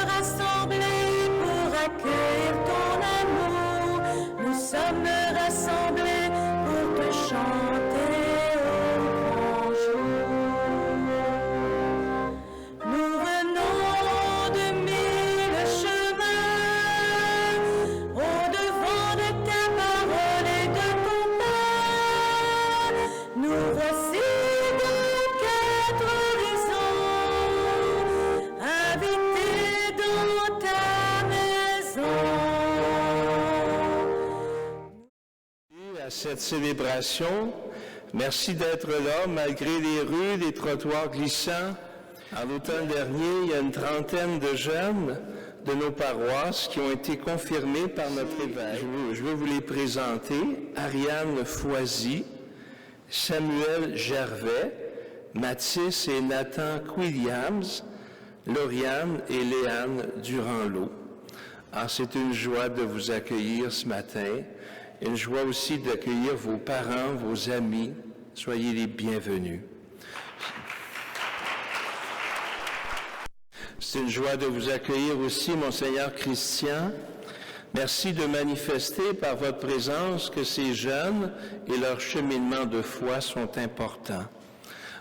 rassemblés pour accueillir ton amour. Nous sommes rassemblés pour te chanter au grand jour. Nous venons de mille chemins, au-devant de ta parole et de ton pain. Nous voici de quatre horizons, invités dans ta maison. À cette célébration, merci d'être là malgré les rues, les trottoirs glissants. En l'automne dernier, il y a une trentaine de jeunes de nos paroisses qui ont été confirmés par notre évêque. Je veux vous les présenter. Ariane Foisy, Samuel Gervais, Mathis et Nathan Williams, Lauriane et Léane Durand-Lot. Alors, c'est une joie de vous accueillir ce matin. Une joie aussi d'accueillir vos parents, vos amis. Soyez les bienvenus. C'est une joie de vous accueillir aussi, Monseigneur Christian. Merci de manifester par votre présence que ces jeunes et leur cheminement de foi sont importants.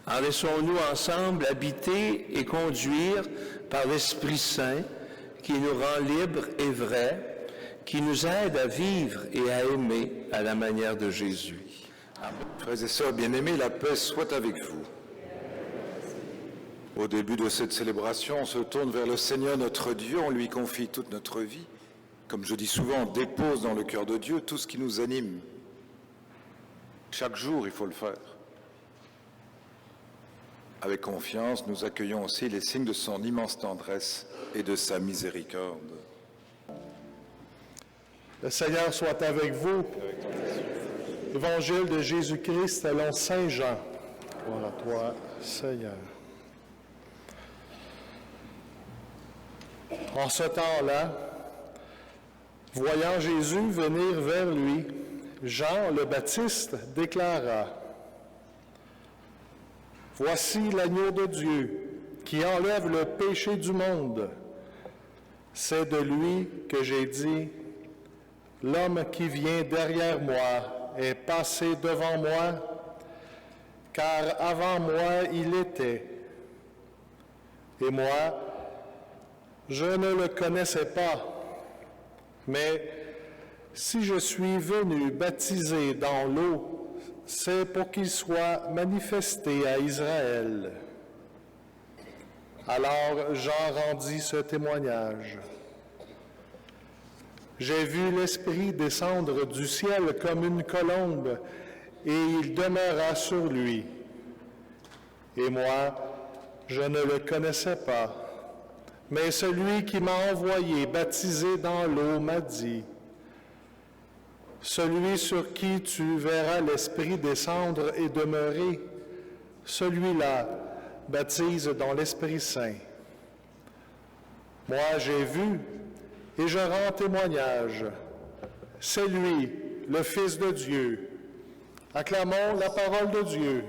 Alors laissons-nous ensemble habiter et conduire par l'Esprit Saint qui nous rend libres et vrais, qui nous aide à vivre et à aimer à la manière de Jésus. Amen. Frères et sœurs bien-aimés, la paix soit avec vous. Au début de cette célébration, on se tourne vers le Seigneur notre Dieu, on lui confie toute notre vie. Comme je dis souvent, on dépose dans le cœur de Dieu tout ce qui nous anime. Chaque jour, il faut le faire. Avec confiance, nous accueillons aussi les signes de son immense tendresse et de sa miséricorde. Le Seigneur soit avec vous. Évangile de Jésus-Christ selon Saint Jean. Gloire à toi, Seigneur. En ce temps-là, voyant Jésus venir vers lui, Jean le Baptiste déclara : « Voici l'agneau de Dieu qui enlève le péché du monde. C'est de lui que j'ai dit : l'homme qui vient derrière moi est passé devant moi, car avant moi il était. Et moi, je ne le connaissais pas. Mais si je suis venu baptiser dans l'eau, c'est pour qu'il soit manifesté à Israël. » Alors Jean rendit ce témoignage. J'ai vu l'Esprit descendre du ciel comme une colombe, et il demeura sur lui. Et moi, je ne le connaissais pas. Mais celui qui m'a envoyé baptiser dans l'eau m'a dit : « Celui sur qui tu verras l'Esprit descendre et demeurer, celui-là baptise dans l'Esprit Saint. » Moi, j'ai vu, et je rends témoignage. C'est lui, le Fils de Dieu. Acclamons la parole de Dieu.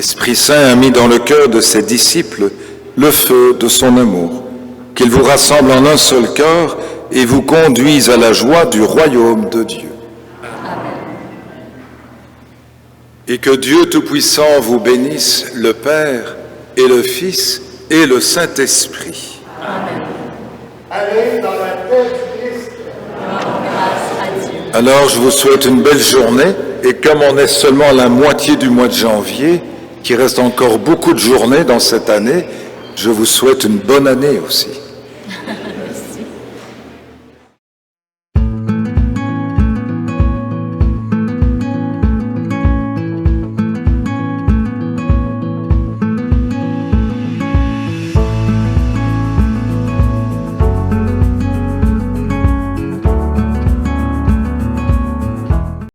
L'Esprit Saint a mis dans le cœur de ses disciples le feu de son amour, qu'il vous rassemble en un seul corps et vous conduise à la joie du royaume de Dieu. Et que Dieu Tout-Puissant vous bénisse, le Père et le Fils et le Saint-Esprit. Allez dans la paix du Christ. Alors je vous souhaite une belle journée et comme on est seulement à la moitié du mois de janvier, qu'il reste encore beaucoup de journées dans cette année, je vous souhaite une bonne année aussi.